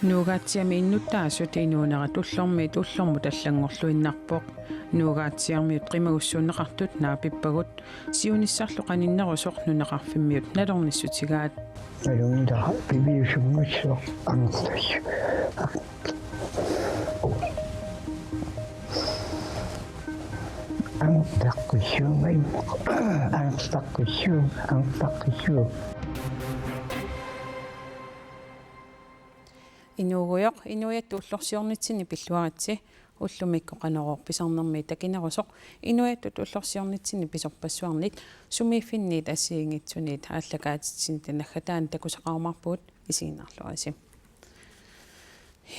Nuugaatiami innutaassut inuunera tullormu tallanngorluinnarpoq nuugaatiarmiut qimagussuunneqartut naapippagut siunissarlu qaninnerusoq nuneqarfimmiut nalornissutigaat alundaqa piviusummussuq angertassu angertaqqissuum inuuguyoq inuiat ullorsiornitsini pilluaritsi ullumikko qaneroorpisarnermi takinerusoq inuiattut ullorsiornitsini pisorpassuarnit sumiiffinniit assiingitsuniit ааллакаатитсин танаггатаан такусақармарпуут исигинарлуаси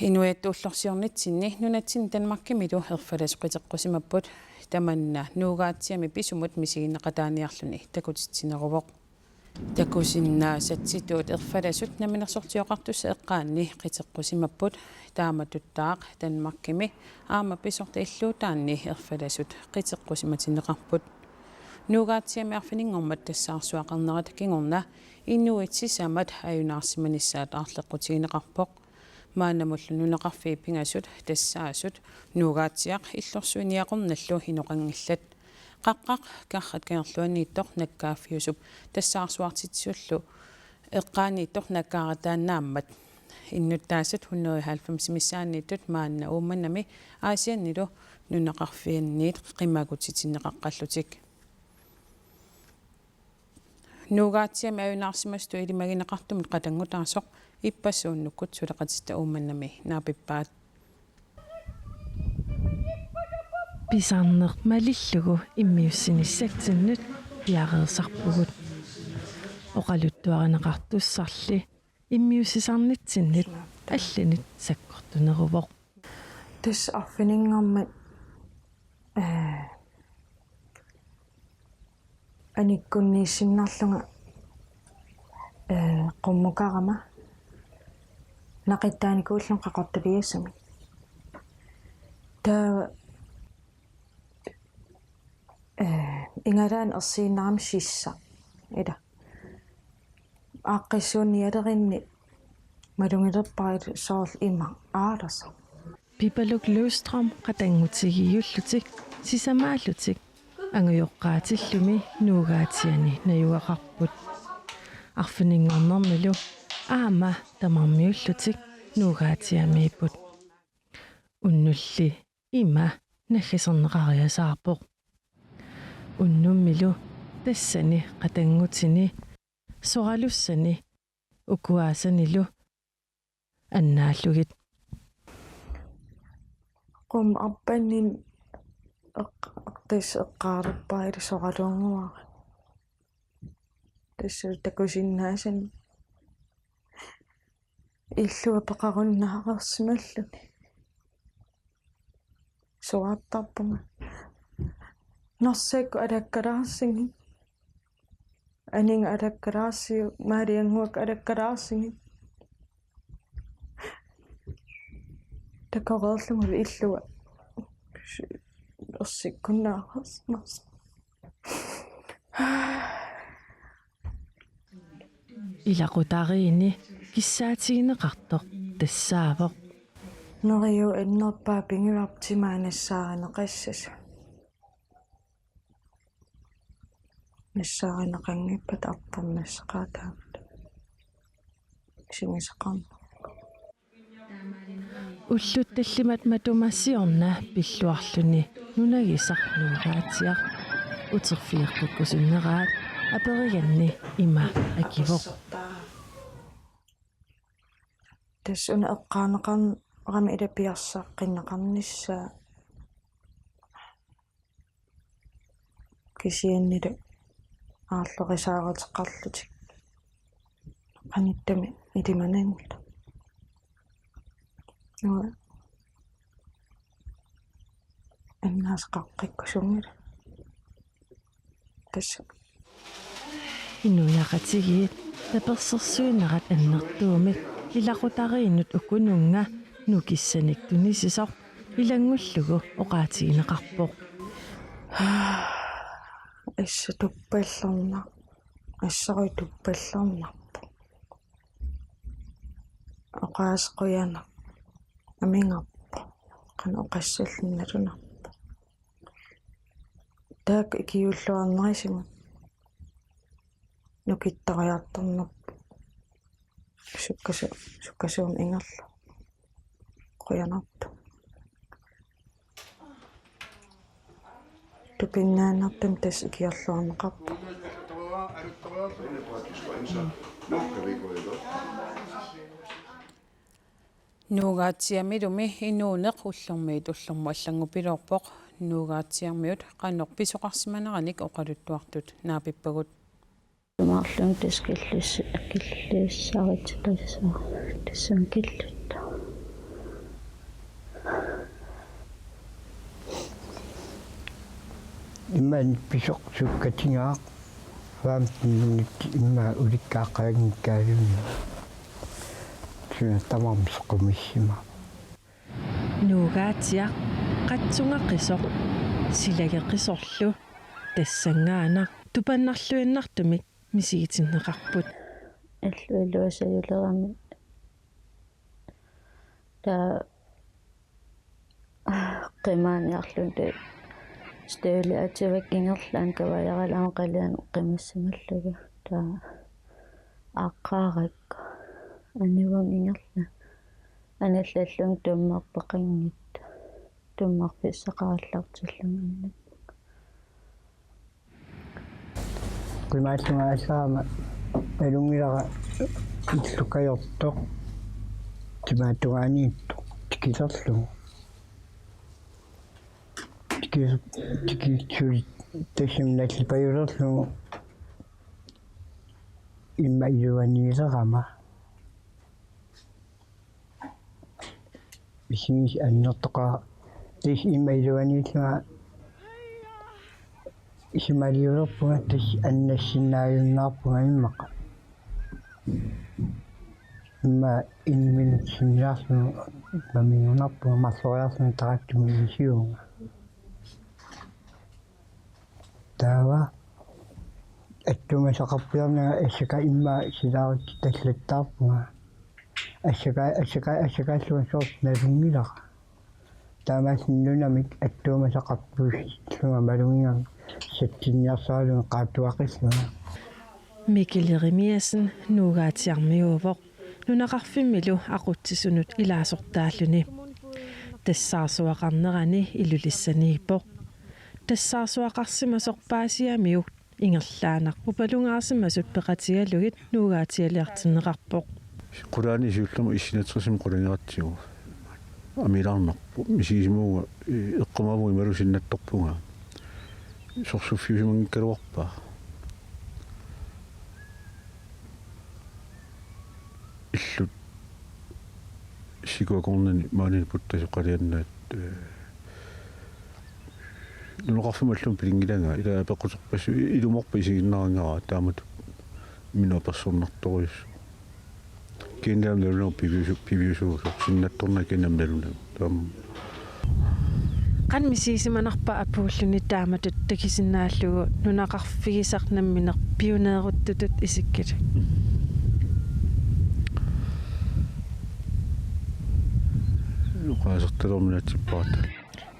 inuiat ullorsiornitsinni nunatsin Danmarkimmilu erfalas qiteqqusимаппут tamanna nuugaatiami pisumut misiginneqataaniarluni takutitsineruvoq takusinnaasatituut erfalasut naminersortioqartussa eqqaanni qiteqqusимаппут taamatuttaaq Danmarkimi aama pisorta illuutaanni erfalasut qiteqqusиматинеqarput nuugaatiami arfiniнгormat tassaarsuaqarnerat kingorna innuitsisamat ajunaarsimanissaat aarleqqutigineqarpoq maanamullu nuneqarfii pingasut tassaasut nuugaatiaq illorsuiniaqornallu inoqangillat qaqqaq karrat kangerluaniittoq nakkaaffiusup tassaarsuartitsullu eqqaaniittoq nakkaarataannaammat innuttaasat 190 missaanniittut maanna uumannami aasiannilu nuneqarfianniit qimagutitineqaqqallutik nuugaatiami ajunaarsimastu ilimagineqartumut qatangutaasoq иппассууннуккут сулеқатиста уумманнами наапиппаат писарнеқ малиллугу иммиуссиниссатсиннут пиареерсарпугут оқалуттуаринеқартуссарли иммиуссисарнитсиннит алланит саккортунерувоқ тас арфинингэрмат аниккуннииссиннарлунга qommukarama naqittaanikuullun qaqortaliassami taa ingalaan ersiinnaram sissa ila aaqqissuunnialerinni malungilerparit soorl ima aalarsa Pipaluk Løvstrøm qatangutigiyullutik sisamaallutik angujoqqaatillumi nuugaatiani najuaqarput arfininngornermilu aama tamarmiullutik nuugaatiamiipput unnulli ima naggiserneqariasaarpoq unnummilu tassani qatangutini soralussani ukuaasanilu annaallugit qum arpannin aqtis eqqaaruppaili soraluunguari тасса такусиннаасан иллуа пеқаруннаарерсималлуни суааттарпунга норсаакку алаккалаарсинги анинга алаккалаарсиу маалиангуак алаккалаарсинги такорерлугу иллуа ерсиккуннаарерс марс ilaqutariini kissaatigineqartoq tassaavoq noriu innerpaa pingiuartimaaнассааринеқассас нассааринеқангиппат арпарнассақаатаамат симисеқарна уллут таллимат матумассиорна пиллуарлүни нунагисарнуугаатиақ утерфиерпуккусуннераат апериганни има акивоқ тассуна эққаанеқарн рами илапиарсааққиннеқарнissaа кисианнилу аарлорисааратеққарлутик qanittami ilimanaangila нуа аннаасеқаққиккусунгила тасса инуяқатигиит таперсерсуинерат аннертуумик илақутарииннут укунунга нукиссаник тунисисоқ илангуллугу оқаатигинеқарпоқ исса туппаллерна ассари туппаллернарпу oqaasquyana amingarpo qan oqassallinnatunarpo taak ikiulluarnerisimu nukittariartornerpu sukkasuun ingerlu quyanarpu tupinnaanartum tas ikiorluarneqarpu nuugaatiamilumi inuuneq ullormiit ullormu аллангупилоорпоq nuugaatiarmiut qannoq pisoqarsimaneranik oqaluttuartut naapippagut Maarlung taskillissarititassa tassan killutta иман писоқ суккатингаа фаамтиннит имма уликкааққагниккаалуни тамармисоққумиссима нуугаатиа қатсунгаққисоқ силагеққисорлу тассангаана тупаннарлуиннартумик мисигитиннеқарпут аллуалуасаюлерами та qimaaниарлун та стеули ативак ингерлаан каваяраалаан қалиан қимассималлуга та аққаарак анивам ингерла аналлаллун туммарпеқангит туммарфиссақараллартиллунганна qimaasunga asaama alungilара иллукайортоқ тимаатуганиитто тикисерлугу тикисули тасимналлипаюлерлугу имма илуаниилерама исимис аннертоқа тис имма илуанииллуга исималиулерпуга тас аннассиннааюннаарпуга иммаqa имма инмин синнаарлу мамиунарпуга марлориарсуна тараттуми исиунга таава аттумасақарпиарнага ассака имма силаарит таллаттаарпуга ассакааллуга соорт налунгилара таамаасиннунамик аттумасақарпуусиллуга малунгиам саттинниарсаалуга qaattuaqillуга Mikkel nuugaatiarmiuvoq nunaqarfimmilу aqutsissunut ilaasortaalluni тассаарсуақарнерани илулиссанииппоқ тассаарсуақарсимасорпаасиамиук ингерлаанарпу палунгаарсимасут пеқатигалугит нуугаатиалиартиннеқарпоқ qulaani isuullama issinatsqasim qulanirattigu амилаарнарпу мисигисмууга эққумаву ималусиннатторпунга сорсуффиусимангкалуарпаа иллут сикуакорнани маанини путтасоқалианнаат нунеқарфималлум пилингиланга ила пеққутерпассу илуморпа исигиннарингара таамат мино персоннарторюссу кендам нэрно пивиусу синнатторна кендам нэрно там qan misiisimanarpa apuulluni taamatut takisinnaallugu nunaqarfigisarnammineq piuneeruttutut isikkit qaasertalorminaatippaata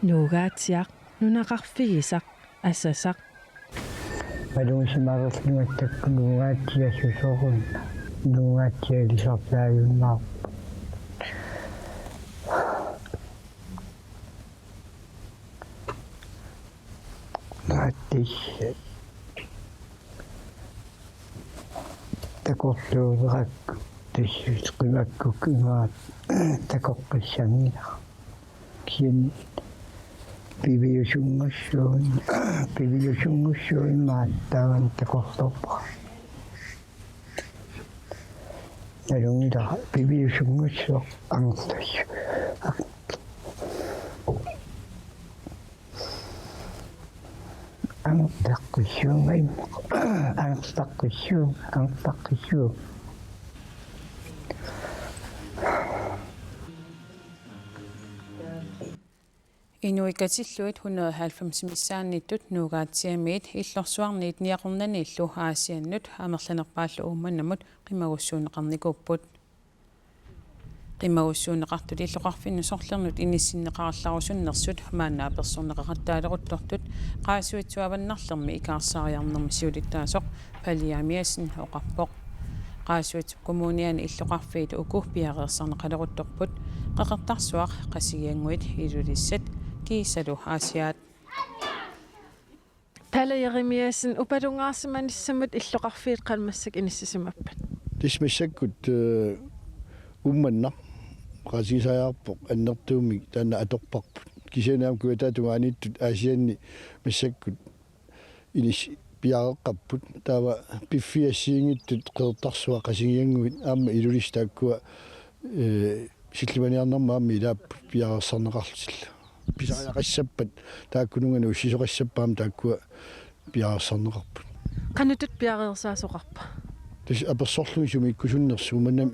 nuugaatiaq nunaqarfigisaq assasaq малунгисимаарерлугаттаккунугаатиассусоорунна нугаатиалисарплааюннаар нааттис такорлууракку тассуутеқимаккук имаат такоққиссангина киен пивиусунгуссуун мааттааван такорлорпа налунгила пивиусунгуссуо ангерлассу ангертаққиссуунга иммақа ангертаққиссуун Inuikatsilluit 190 missaannittut nuugaatiamiit illorsuarniit niaqornani illu aasiannut amerlanerpaallu uumannamut qimagussuuneqarnikuupput qimagussuuneqartut illoqarfinnu sorlernut inissinneqarallaarusunnersut maannaa persorneqaqattaalequttortut qaasuitsuavannarlermi ikaarsaariarnermi siulittaasoq paliamiasin oqarpoq qaasuit kommuniani illoqarfiit ukuhpiareersarneqalequttorput qaqertarsuaq qasigianguit ilulissat kiisalu aasiaat Palajarimiasin upadungaarsimanissamut illoqarfiit qalmassak inissisimappat. Tismissakkut ummanna qasisajaarpoq annertuumik taanna atorparput kisianaam kuataatungaaniittut aasianni missakkut inis piareqqapput taava piffiassiingittut qeertarsuа qasigianguit aamma ilulistaakkua sillimaniarnerma aammi ilaapput piareersarneqarlutilla pisariaqassappat taakkunungana ussisoqassappaam taakkua piareersarneqarput Qanutut piareersaasoqarpa. tis apersorluisumi ikkusunnersu mannam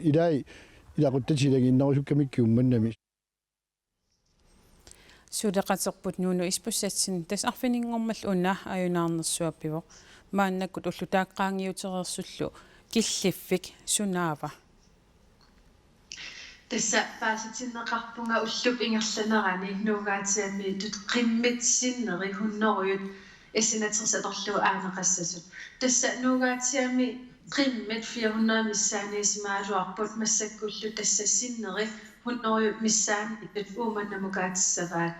ilaquttatилагиннарусуккамикки умманнами сулеқатерпут нууну испуссатсин тас арфинингормал уна аюнаарнерсуаппиво мааннаккут уллутааққаангиутерерсуллу киллиффик сунаава тасса паасатиннеқарпунга уллуп ингерланерани нуугаатиами тут қиммитсиннери хуннеруйут эсинатерсаторлу аанеқассасут тасса нуугаатиами qimmet 400 missaaniisimaluarput massakkullu tassassineri hunnoru missaan ipet uumannamukaatsavaat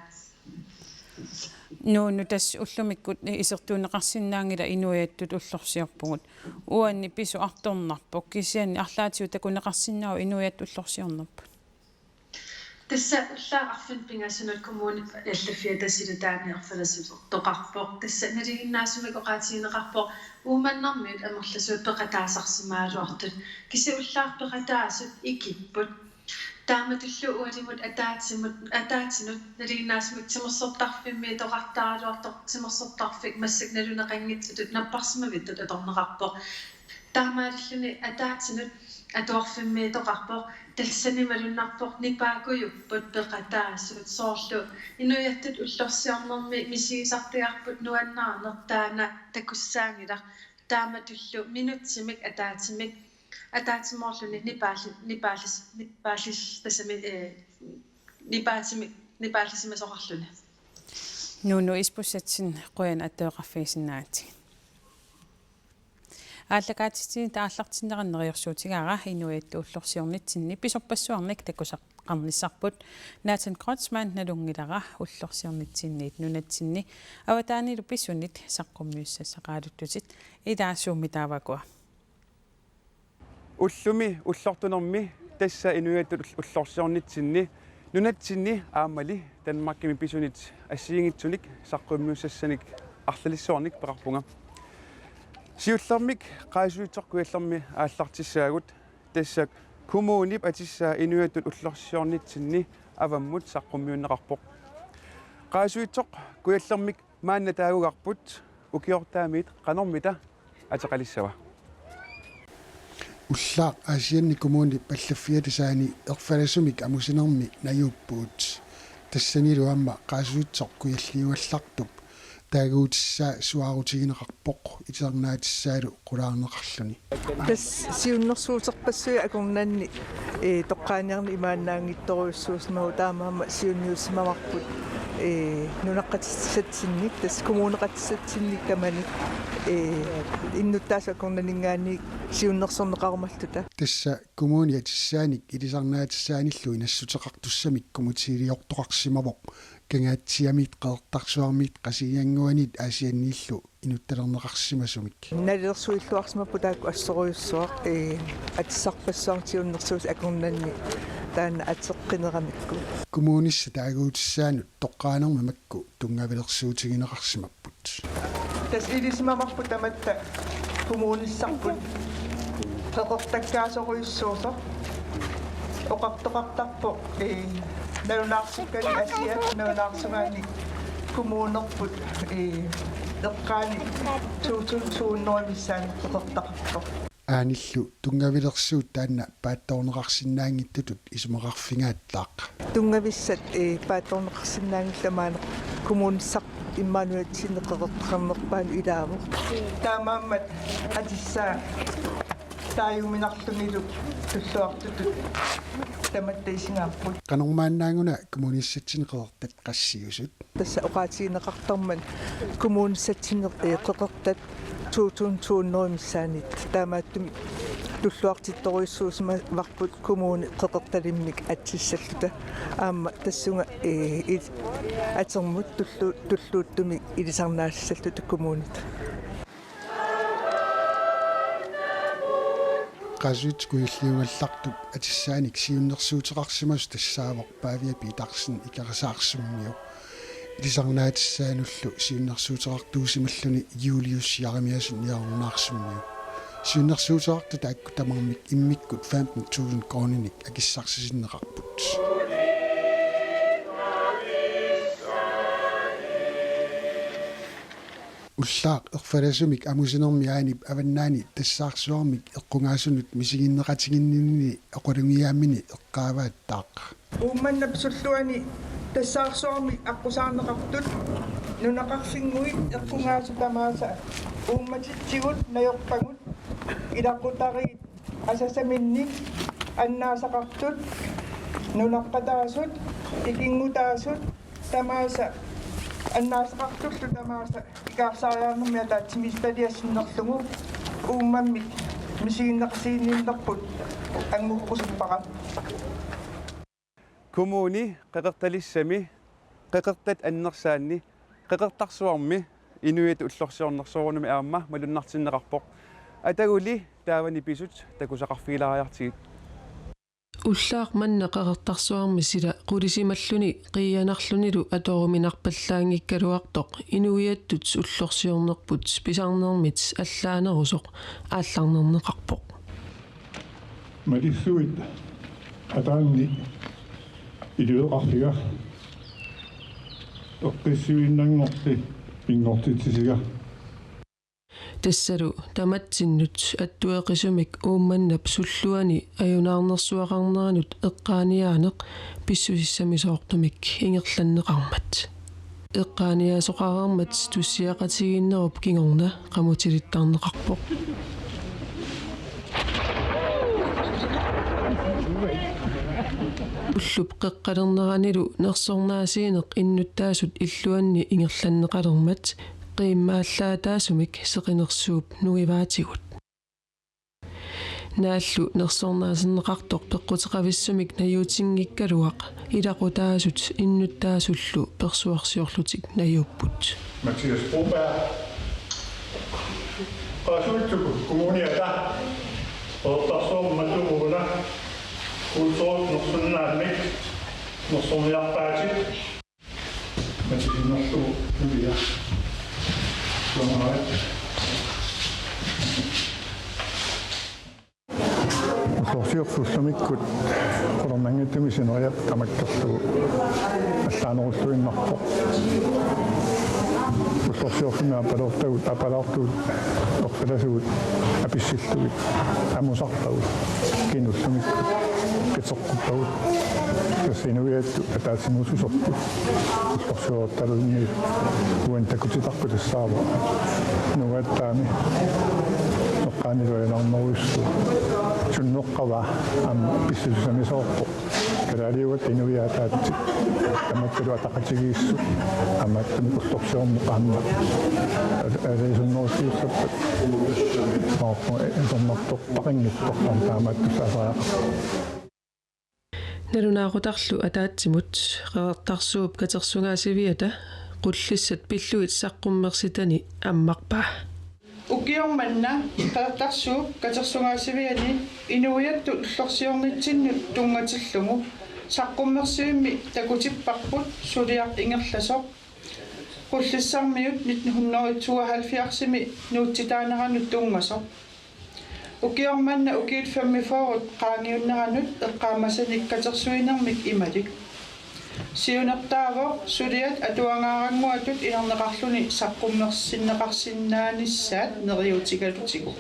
nuunu tas ullumikkut isertuuneqarsinnaangila inuiattut ullorsiarpugut uanni pisu artornarpuk kisianni arlaatiu takuneqarsinnau inuiat ullorsiornerput тасса уллаарфин пингассунут коммуни аллаффиатасилутаани арфаласут тоқарпоқ тасса налигиннаасумик оқаатигинеқарпоқ ууманнармиут амерласуут пеқатаасарсимаалуартут киси уллаарпеқатаасут икиппут тааматуллу уалимут атаатинут налигиннаасумик тимерсортарфимми тоқартаалуартоқ тимерсортарфик массак налунеқангитсутут наппарсимавиттут аторнеқарпоқ таамааллуни атаатинут атуарфимми тоқарпоқ талсанималуннарпоқ нипаакуйуппут пеқатаасут соорлу инуяттут уллорсиорнерми мисигисартиарпут нуаннаарнертаана такуссаангилар тааматуллу минутсимик атаатимоорлуни нипаалис тасами нипаалисимасоқарлуни нууну испуссатсин қуян аттеэқарфигисиннаати ааллакаатситсини тааллартиннераннериорсуутигаара инуиатту уллорсиорнитсинни писорпассуарник такусаққарнissarput Nathan Kreutzmann налунгилара уллорсиорнитсинниит нунатсинни аватаанилу писсунит саққуммиуссассақаалуттутит идаасуумми таавакуа уллуми уллортунерми тасса инуиатту уллорсиорнитсинни нунатсинни аамали танмаркими писунит ассиингитсуник саққуммиуссассаник арлалиссуарник пеқарпунга сиуллэрмик qaasuutorkuallermi ааллартиссаагут тассак коммунип атиссаа инуиаттут уллорсиорнитсинни аваммут саққуммиуннеқарпоқ qaasuutoq kuallermik маанна таагугарпут укиортаамит qanормита атеқалиссава уллаа аасианни коммуни паллаффиатисаани ерфаласумик амусинерми наюуппуут тассанилуамма qaasuutoq kualliuallартуп таагуутиссаа суаарутигинеқарпоқ итисарнаатиссаалу қулаарнеқарлуни тас сиуннэрсуутерпассуи акорнанни тоққааниарни имааннаангитторуйуссуусмау таамаама сиунниуссимамарпут нунаққатиссатсинник тас коммунеқатиссатсинник тамани иннуттааса акорнанингаани сиуннерсорнеқарумалтута тасса коммуниатиссааник итисарнаатиссааниллу инассутеқартуссамик коммутиилиортоқарсимавоқ кангаатсиамит қеэртарсуармит қасигиангуанит аасианнииллу инутталернеқарсимасумик налерсуиллуарсимаппу таакку ассоруйуссуақ атиссарпассуартиуннэрсуус акорнанни таана атеққинерамикку коммунисса таагуутиссаанут тоққаанерма макку тунгавилерсуутигинеқарсимаппут тас илисимамарпу таматта коммуниссарпут қеқортаккаасоруйуссуусо оқартоқартарпо налунаарсуккани асиа налунаарсугаани коммуунерпут эққаани туутууннуамиссаани қеқортақарпо ааниллу тунгавилерсуут таанна паатторнеқарсинаангиттутут исумақарфингааттаақ тунгависсат паатторнеқарсинаангилламаане коммуниссар иммануатсинеқеқертарнерпаани илааву таамааммат атиссаа тааюминарлунилу туллуартутут таматтаисингааппут канормааннаангуна коммунистсатсинеқертат qassiusut тасса оqaатигинеқартарман коммунистсатсинеқ эқеқертат 2002 миссаанит таамааттуми туллуартитторуиссуусма варпут коммуни қеқерталиммик атсиссаллута аама тассунга атермут туллууттуми илисарнаассаллута коммунит qasut kuilliungallartup atissaanik siunnersuuteqarsimas tassaavoq paavia piitarsin ikarasaarsummio ilisarnaatissaanullу siunnersuuteqartuusimalluni Julius Jaremiasen niarunnaarsummio siunnersuuteqartu taakku tamarmik immikkut 15.000 kronenik akissarsisinneqarput уллаақ ерфаласумик амусинермиаанip аваннаани тассаарсуармик эққунгааsunut мисигиннеқатигиннини оқулунгиааммини эққаавааттаақ уумманнап суллуани тассаарсуармик аққусаарнеқартут нунақарфингуит эққунгаасу тамааса уумматитсигут наёрпагут илаққутариит асасаминник аннаасақартут нунаққатаасут икингутаасут тамааса аннаасақартуллу тамааса икаарсаариарнэрмиа таатсимисталиассиннерлугу ууммаммик мисигиннеқсиинниннерпут ангуккусуппара коммуни қеқерталиссами қеқертат аннерсаанни қеқертарсуарми инуит уллорсиорнерсуурнуми аама малуннартиннеқарпоқ атагули таавани писут такусақарфигилаариартигит уллаақ манна қеқертарсуарми сила қулисималлуни қиянарлунилу аторуминарпаллаангиккалуартоқ инуиаттут уллорсиорнерпут писарнермит аллаанерусоқ аалларнернеқарпоқ малиссуит атаанни илуеқарфига тоққиссуиннангорти пингортитсисига тассалу таматсиннут аттуэқисумик уумманнап суллуани аюнаарнерсуақарнеранут эққааниаанеқ писсусиссамисоортумик ингерланнеқармат эққааниаасоқарермат туссиақатигиннеруп кингорна қамутилиттарнеқарпоқ уллуп қеққалернеранилу нерсорнаасиинеқ иннуттаасут иллуанни ингерланнеқалермат qimmaallаатаасумик сеқинерсууп нуиваатигут нааллу нерсорнаасиннеқартоқ пеққутеқависсумик наюутингиккалуақ илақутаасут иннуттаасуллу персуарсиорлутик наюуппут Матиас Бобер qasuutsuku kommuniata oortarsuormatuguna kultuurt nersunnaamik nersorniarpaatit matisinnerlugu nuia Sorsiorsussamikkut qulornanngittumisineriat tamakkerlugu allaanerulluinnarpoq sorsiorsungaa apalaartugut orpalasugut apissillugit amusartagut kinussumikku qitsoqquppagut тассинуиатту атаасимусусорпут sorsiortalunni уантакутитарпу тассаава нугаттаами эққаанилуянарнеруссу суннеққава ам писсусамисоорпо калаалиугат инуиаатаатти таматталу атақатигииссу амааттами уллорсиормеқаамма алисуннерусиуссаппат ааппо эсэрнартоқ пақингиттоққам таамааттусаасаақ налунаақутарлу атаатсимут қеэртарсууп катерсунгаасивиата qulлиссат пиллуит саққуммерситани аммарпаа укиорманна қеэртарсууп катерсунгаасивиани инуиатту уллорсиорнитсиннут тунгатиллугу саққуммерсиимми такутиппарпут сулиар ингерласоқ qulлиссармиут 1972-сими нуутситаанеранут тунгасоқ укиорманна укиит фэммифоорут qaangiunneranut эққаамасаник катерсуинермик ималик сиунертааво сулиат атуангаарангуатут иларнеқарлуни саққуммерсиннеқарсиннааниссаат нериутигалутигу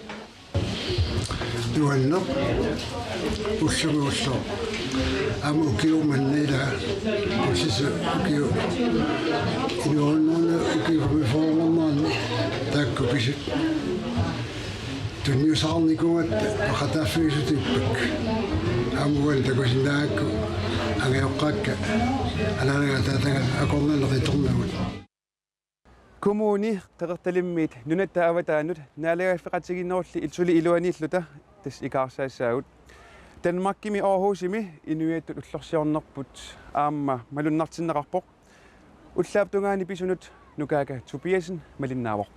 дуалнер уссумууссоо ам укиуманнила усису укиу инууннуна укиуфэммифоорнернаани таакку писит tunniusarnikuat paqataaffigisutippak amugal takusindaakku angeoqqaakka alaanagaataatanga akornallerritornagut kommuni qeqertalimmiit nunatta avataanut naalaagaffeqatiginnerulli ilsuli iluaniilluta tas ikaarsaasaagut Danmarkimi Aarhusimi inuiattut ullorsiornerput aamma malunnartinneqarpoq ullaaptungaani pisunut nukaaka Tobiasen malinnaavoq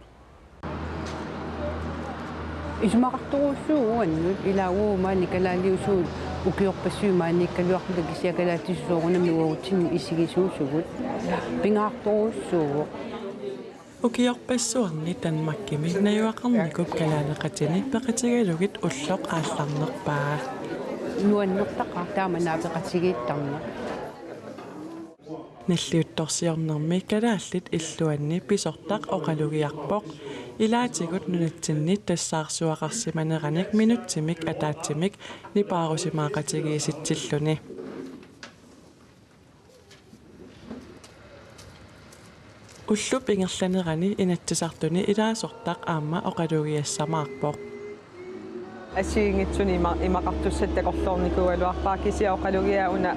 Ismaqartoruussuuannut ilaaguumaani kalaaliusuut ukiorpassuumaani ikkaluarluta kisiakalaattissuorunami uagutsinni isigisuusugut pingaartoruussuuvoq Ukiorpassuarni Danmarkimi najuaqarnikup kalaaneqatini peqitigalugit ulloq aallarnerpaa nuannertaqa taamanaapеqatigiittarneq Nalliuttorsiornermi kalaallit illuanni pisortaq oqalugiarpoq ilaatigut nunatsinni tassaarsuaqarsimaneqanik minutsimik ataatsimik nipaarusimaaqatigiisitsilluni Ullup ingerlanerani inatsisartuni ilaasortaq aamma oqalugiassamaarpoq Asiingitsuni imaqartussataqorlornikualuarpaa kisiaoqalugiauna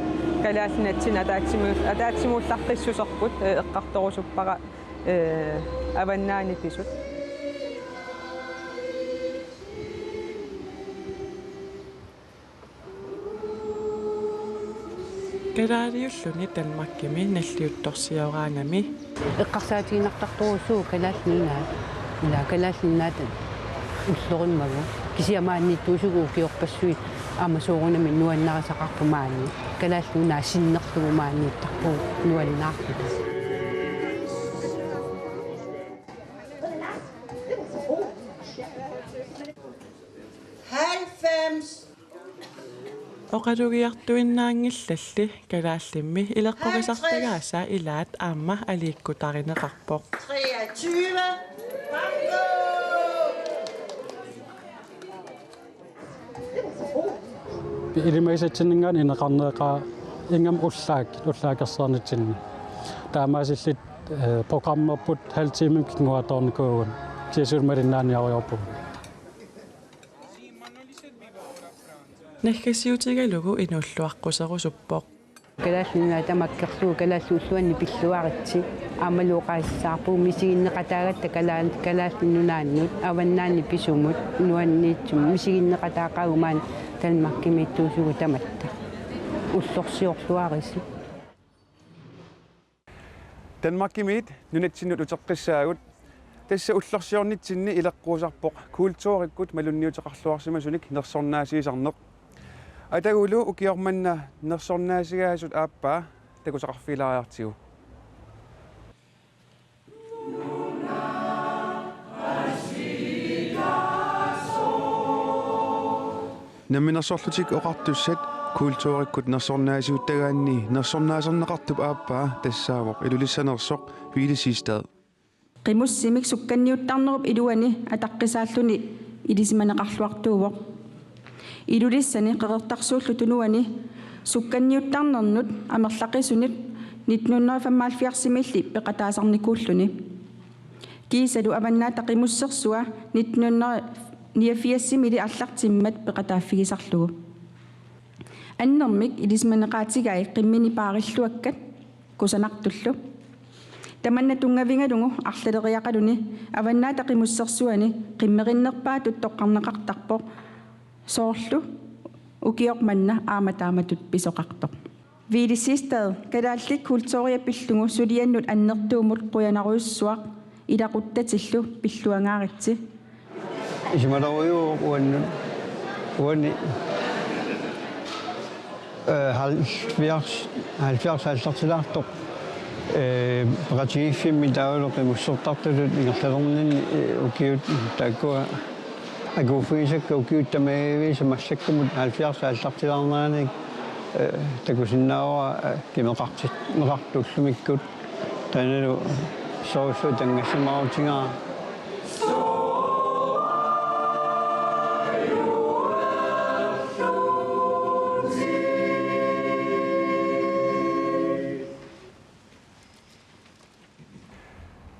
kalaallinatsin ataatsimuullarqissuserput eqqartorusuppaqa avannaani pisut Kalaaliulluni Danmarkimi nalliuttorsioraaami eqqarsaatiginartartorussuu kalaallinnaat ila kalaallinnaatan уллориммагу кисиамаанниттуусугу киорпассуит аамасуурунами нуаннарисақарпумаани калааллунаа синнерлугумааннииттарпу нуаннаартута Oqalugiartuinnaangillalli kalaallimmi ileqqorisartagaasa ilaat aamma aliikkutarineqarpoq 23 Ilmaisatsinningaan ineqarneeqaa ingam ullaakkersaarnitsinni taamaasillit programmerput halvtimim kinguatornikuugun tiasulmalinnaaniariorput Nakkasiutigalugu inulluaqqusерусуппоq kalaallinaa tamakkerluu kalaalluulluanni pilluaritsi aamaluuqaassаарpuu misiginneqataagatta kalaallinnunaannut avannaanni pisumut nuanniitsum misiginneqataaqagumaan Danmarkimiittuusugu tamatta ullorsiorluarisi Danmarkimiit nunatsinut uteqqissaagut tassa ullorsiornitsinni ileqquusarpoq kultuurikkut malunniuteqarluarsimasunik nersornaasiisarneq atagulu ukiormanna nersornaasigaasut aappaa takusaqarfilaariartigu Namminersorlutik oqartussat kultuurikkut nersornaasiuttagaanni nersornaaserneqartup aappaa tassaavoq ilulissanersoq viilisiistad qimussimik sukkanniuttarnerup iluani ataqqisааллуни илисиманеқарлуартууvoq ilulissani qeqertarsuullu tunuani sukkanniuttarnernut amerlaqisунит 1975 peqataasarnikuulluni kiisalu avannaata qimussersua 1989 аллартиммат peqataaffigisarlugu аннермик илисиманеqaatigai qimmini paarилluakkat kusanartullu tamanna tungavингалугу арлалериақалуни аваннаата qimussersuani qimmerinnerpaatut toqqarneqartarpoq sooрлу укиорманна ааматааматут писоқартоқ вилисистад калааллик культуриаппиллугу сулианнут аннертуумут қуянаруйуссуақ илақуттатиллу пиллуангааритси исмаларуйу уанни 70 аллартилаартоқ пратигиффимми таулоқи муссертартулут ингерлернинни укиут тааккуа агуфисакка укиуттамаависа массаккумут 70 аллартилаарнааник такусиннаава кимеқартит меқартуллумиккут таналу соусу тангассамаутингаа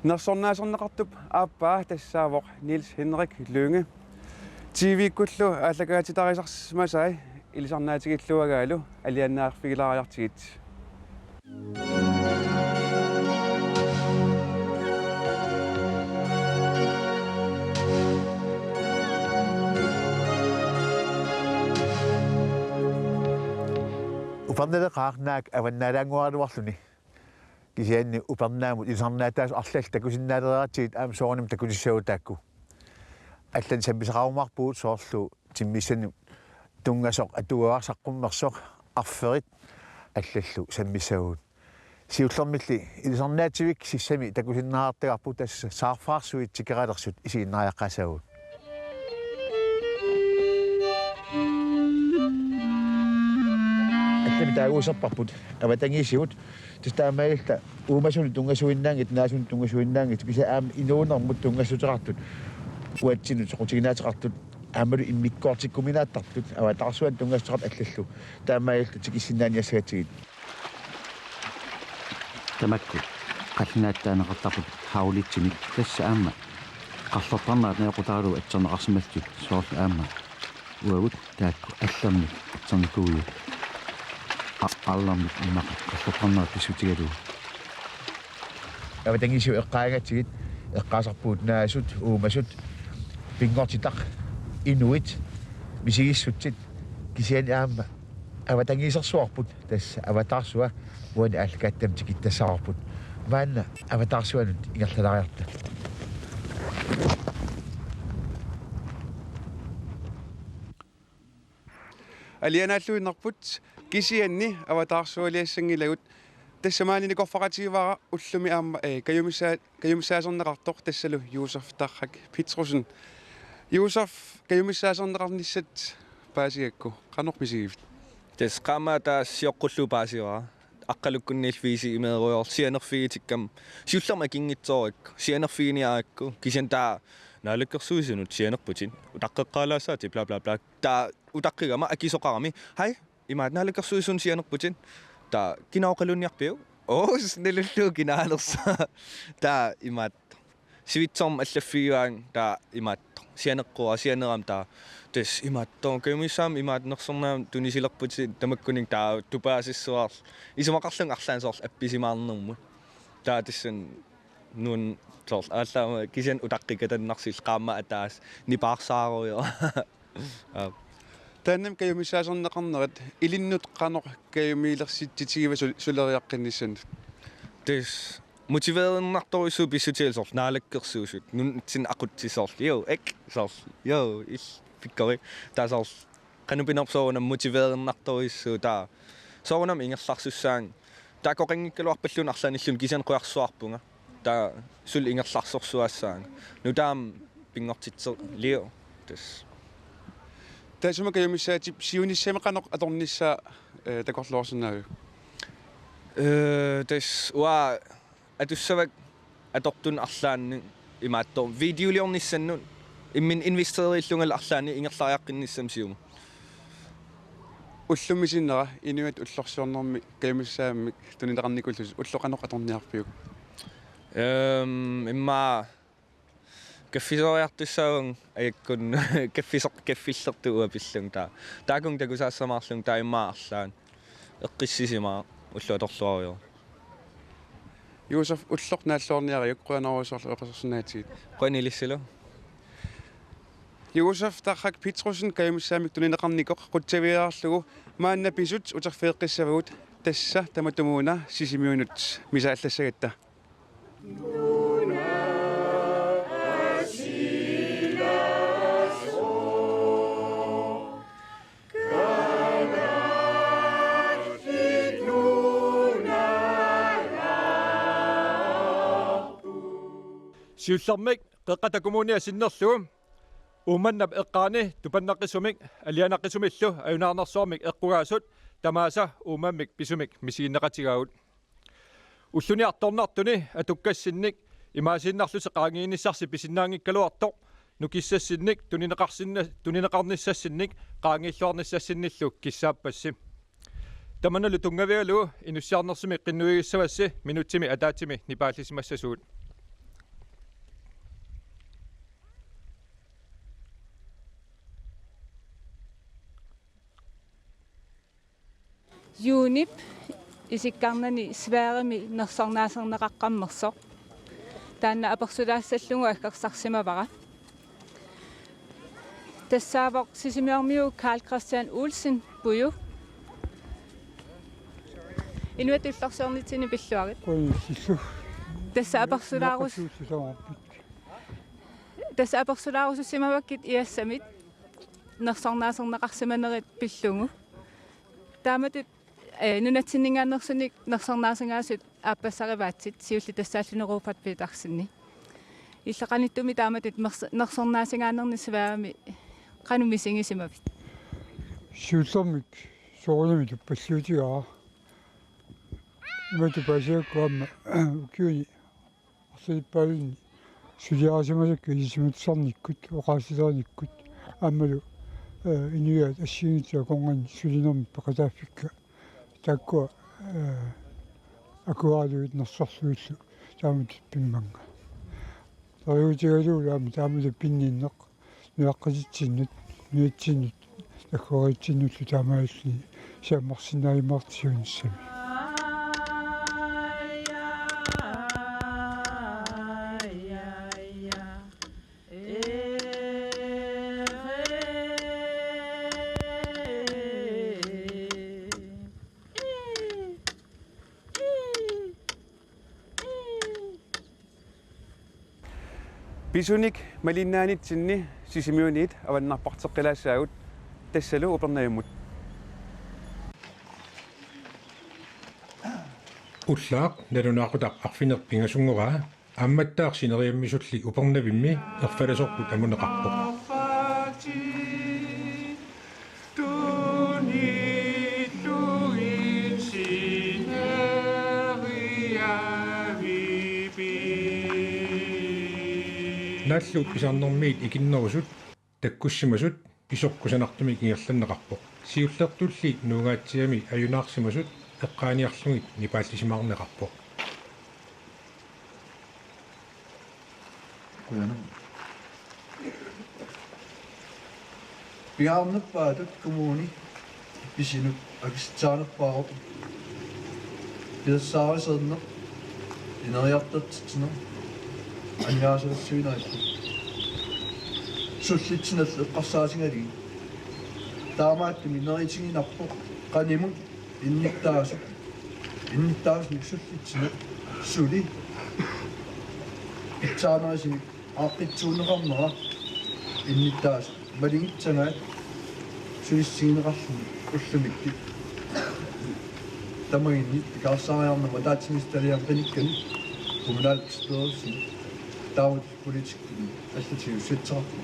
Nersornaaserneqartup aappaa tassaavoq Niels Henrik Lynge TV-kullu ааллакаатитарисарсимасай илисарнаатигиллуагаалу алианнаарфигилариартигит Uparnalaqaarnaak avannaalaanguaruarluni kisianni uparnaamut isarnaataas arlal takusinnaaleeraatiit aam soornim takulissautaakku аллан саммисақарумарпуут соорлу тиммиссани тунгасоқ атугаарсаққуммерсоқ арферит аллаллу саммиссагуут сиуллэрмилли илисарнаативик сиссами такусиннаартагарпу тасса саарфаарсуит тикералерсут исииннариаққасагуут аллами таагуусерпарпут аватангисиут тастаамаилта уумасуни тунгасуиннаангит наасуни тунгасуиннаангит киса аам инуунермут тунгасутерартут уатсинут соқутигинаатеқартут аамалу иммиккоортиккуминааттартут аватарсуан тунгастерат аллаллу таамаилта тикиссиннааниассагатигит тамакку қаллинааттаанеқартарпут хаулитсимик тасса аама қарлортарнаат неқутаару атсернеқарсималлут соорл аама уагут таакку алламни атсерникууи алламни имақа қарлортарнаат писутигалу аватангисиу эққаагатигит эққаасарпуут наасут уумасут пингортитақ инуит мисигиссутсит кисиани аама аватангисерсуарпут тасса аватарсуа уани аллакааттам тикиттассаарпут маанна аватарсуанут ингерлалариарта алианааллуиннарпут кисианни аватарсуалиассангилагут тассамаанини корфоративара уллуми аама каюмиссаасернеқартоқ тассалу Юусеф таррак Петрусен Юусеф каюмиссаасернеқарниссат паасигакку канормисигивт тас қамата сиоққуллу паасивара аққалуккунниилфииси имееруйор сианерфигитиккам сиуллерма кингитсоорикку сианерфигиниаакку кисантаа наалаккерсуисунут сианерпутин утаққеққалаасаати бла бла бла таа утаққигама акисоқарами хай имаат наалаккерсуисун сианерпутин таа кинаоқалунниарпиу оос нелуллуу кинаалерса таа имаат сивитсорм аллаффигуаан таа имаат сианеққуа сианерам таа тас имааттоо кемисам имаатнерсернаам тунисилерпути тамаккуник таа тупаасиссуар исумақарлун арлаансоорл апписимаарнэрмут таа тассан нун сорл ааллаама кисиан утаққикатаннарсил qaamma атаас нипаарсааруйо тааннам каюмиссаасернеқарнерат илиннут қанор каюмиилерситтитигива сулериаққинниссан тас мотивеернарторисуу писсутиалсор наалаккерсуусут нун тин ақутсисорл йо эк сорл йо ил пиккори таасорл канупинерсоонам мотивеернарториссуу таа соонам ингерларсуссаан таа коқингиккалуарпаллун арлааниллун кисиан қуарсуарпунга таа сул ингерларсорсуассаан нутаам пингортитсер лио тас таасума каюмиссаатип сиуниссамеқанеқ аторнissaa такорлуорсинаагу тас уа атуссавак атортун арлаанни имааттор видеолиорниссаннут иммин инвестерииллунгал арлаани ингерлариаққинниссам сиума уллумисиннера инуат уллорсуорнэрми каюмиссааммик тунилеқарникуллус уллоқанеқ аторниарпиук имма каффисориартуссаагун аяккун каффиллертуа пиллун таакун такусаассамаарлун таиммаа арлаан эққиссисимаа уллуаторлуарио Юусеф уллоқ нааллуорниариук қуанерусоорлу эққасерсинаатигит қуанилиссалу Юусеф таррак Петрусен каюмиссаамик тунинеқарникоқ қутсавиаарлугу маанна писут утерфеэққиссавагут тасса таматумуна сисимиунут мисааллассагатта сиуллэрмик қеққатакумууниа синнерлугум ууманнап эққаани тупаннаққиссумик алианаққиссумиллу аюнаарнерсуармик эққугаасут тамааса уумаммик писумик мисигиннеқатигаагут уллуниарторнартуни атуккассинник имаасиннарлусе qaangiinissarsi pisinnaangikkaluartoq nukissasinnik tunineqarnissasinnik qaangiilluarnissassinnilluk kissaapassim tamanalu tungavialu inussiarnersimi qinnuigissavassi minutsimi ataatsimi nipaallissimassasuut юунip исиккарнани сваарими нерсарнаасернеқаққаммерсоқ таанна аперсулаассаллугу аккерсарсимавара тассаавоқ сисимиармиу Карл Кристиан Улсен буйу инуат илларсернитсини пиллуарит тасса аперсулаарусимаваккит иассамит нерсарнаасернеқарсиманерит пиллугу тааматит нунатсиннингаанерсуник нерсарнаасангаасит ааппассариваатсит сиулли тассааллунеруупат питарсинни иллеқаниттуми тааматит нерсарнаасангаанерни саваами qanumisigissimavit сиуллэрмик соорнами туппаллуутигаа матупасиаккуамма укиуни арсилиппаалунни сулиарасимасакка исимутсарниккут оқаасилааниккут аамалу инуяат ассигитсаа конган сулинерми пақатааффикка таккуа акуаалуит нерсарсуиллу таамут пимманга тариутигалуулаами таамулу пинниннеқ нуаққаситсиннут нуатсиннут таккуаритсиннуллу таамаалли сааммарсинааимаартисуунissami Pisunik malinnaanitsinni sisimiuniit avannarparteqqilaassaagut tassalu upernajummut уллаақ налунаақутақ арфинерпинgasungora амматтаарсинериаммисулли упернавимми ерфаласорпут амунеқарпоқ наллу писарнэрмиит икиннерусут таккуссимасут писоркусанартумик ингерланнеқарпоқ сиуллертулли нуугаатсиами аюнаарсимасут эққааниарлугит нипааллисимаарнеқарпоқ куяна пиаарнерпаатут коммуни писинут акистаанерпаару пиассаарисернер инериартатсинер анниаасерсуинаат суллитсинал эққарсаасингалиги таамааттуми неритигинарпоқ qaнимун инниттаасник суллитсина сули итсаанерисини ааққитсуунеқарнера инниттаас малигитсагаат сулиссигинеқарлуни уллумикки тамагинни каарсаариарнама таатсинисталиам қиниккани коммуналпстерси таут политикки аллатиу сутсеқарпу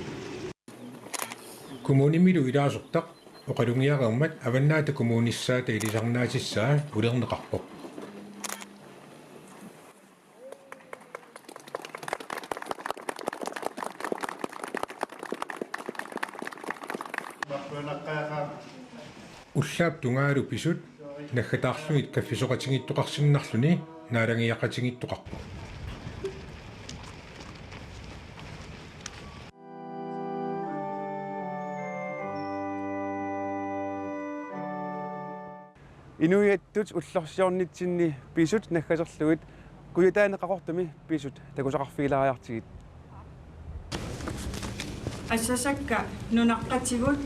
коммунимилу илаасортақ оқалунгиареермат аваннаата коммуниссаата илисарнаасиссаа улернеқарпоқ уллаап тунгаалу писут наггатаарлугит каффисоқатингиттоқарсиннарлуни наалангиақатингиттоқарпоқ инуиаттут уллорсиорнитсинни писут наггасерлугит куятаанеқақортуми писут такусақарфигилариартигит ассасакка нунаққатигут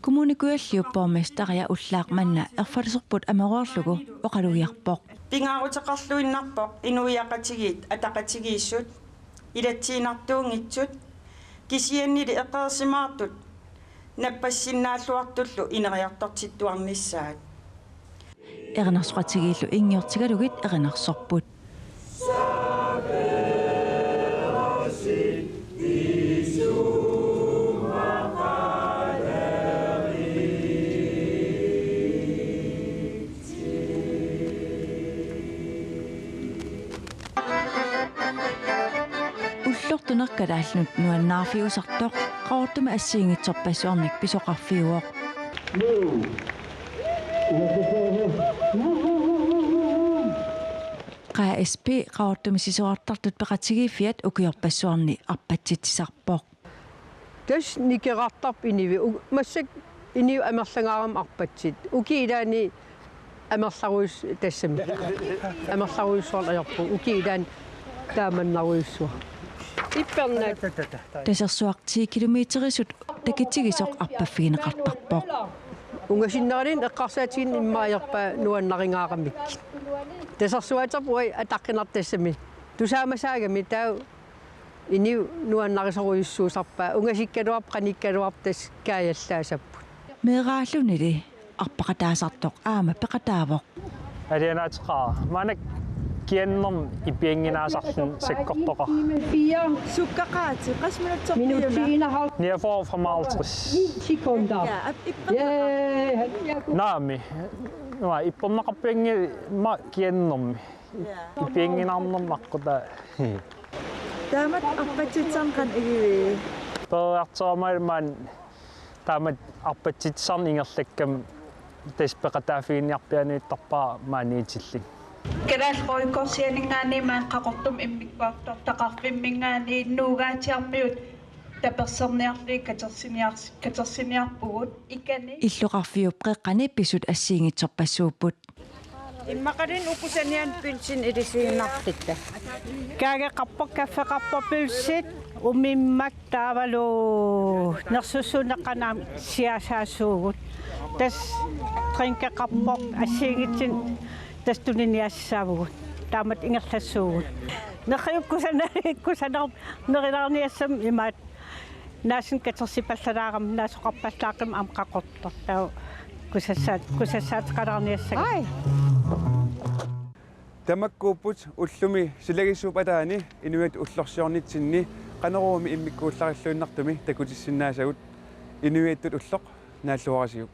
коммуникуаллиуппормистариа уллаақманна ерфалисерпут амеруарлугу оқалугиарпоқ пингаарутеқарлуиннарпоқ инуиақатигит атақатигииссут илатсиинартуунгитсут кисианнили эққерсимаартут наппассиннааллуартуллу инериартартиттуарниссаат эрнарсуатигииллу ингиортигалугит эрнарсорпут уллортунеркалааллут нуаннаарфиусартоқ qaortuma ассиингитсорпассуарник писоқарфиуоқ КСП qaortuma сисоартартут пеқатигииффиат укиорпассуарни арпатситсисарпоқ тас никеқартарп иними массак инию амерлангаарам арпатсит укиилаани амерларуис тассами амерларуиссуарлаярпу укиилаан тааманнаруиссуа иппернаа тасерсуартии километрисут такитигисоқ арпаффигинеқартарпоқ унгасиннералин эққарсаатигин иммааерпа нуаннарингаақамик тасерсуатерпуи атаққинартассами тусаамасаагами таа иниу нуаннарисоруиссуусарпаа унгасиккалуарп qanikkaluarp тас каяллаасаппут мерааллунили арпақатаасартоқ аама пеқатаавоқ алианаатеқаа манак кианнерм ипиангинаасарлун саккортоқа Pia sukkaqaati qasmanatsorpia минутигинахаа 49 секунда наами нуа иппорнақарпианги ма кианнерми ипиангинаарнермаққута таамат арпатситсарнқан иги перартсоомаалмаан таамат арпатситсарни ингерлаккам таспеқатаафигиниарпиануиттарпаа маанитиллик Кералхойкорсианингаани маан қақортум иммиккуартор тақарфиммингаани иннуугаатиармиут таперсерниарли катерсиниарпугут икани иллоқарфиуп қеққани писут ассиингитсорпассууппут иммақалин укусаниан пилсин илисигиннартитта каагеқарпоқ каффеқарпо пилсит умиммак таавалу нерсуссунеққанаам сиасаасуугут тас тринкеқарпоқ ассиингитсин тастунниассаавгут таамат ингерлассуугут нерхиуккусанаа нерилаарниассам имаат наасин катерсипаллалаарам наасоқарпаллаақим аам қақортор таа кусассаат қалаарниассаг тамаккууппут уллуми силагиссуупатаани инуят уллорсиорнитсинни qanеруumi иммиккууллариллуиннартуми такутиссиннаасагут инуиаттут уллоқ нааллуарасигу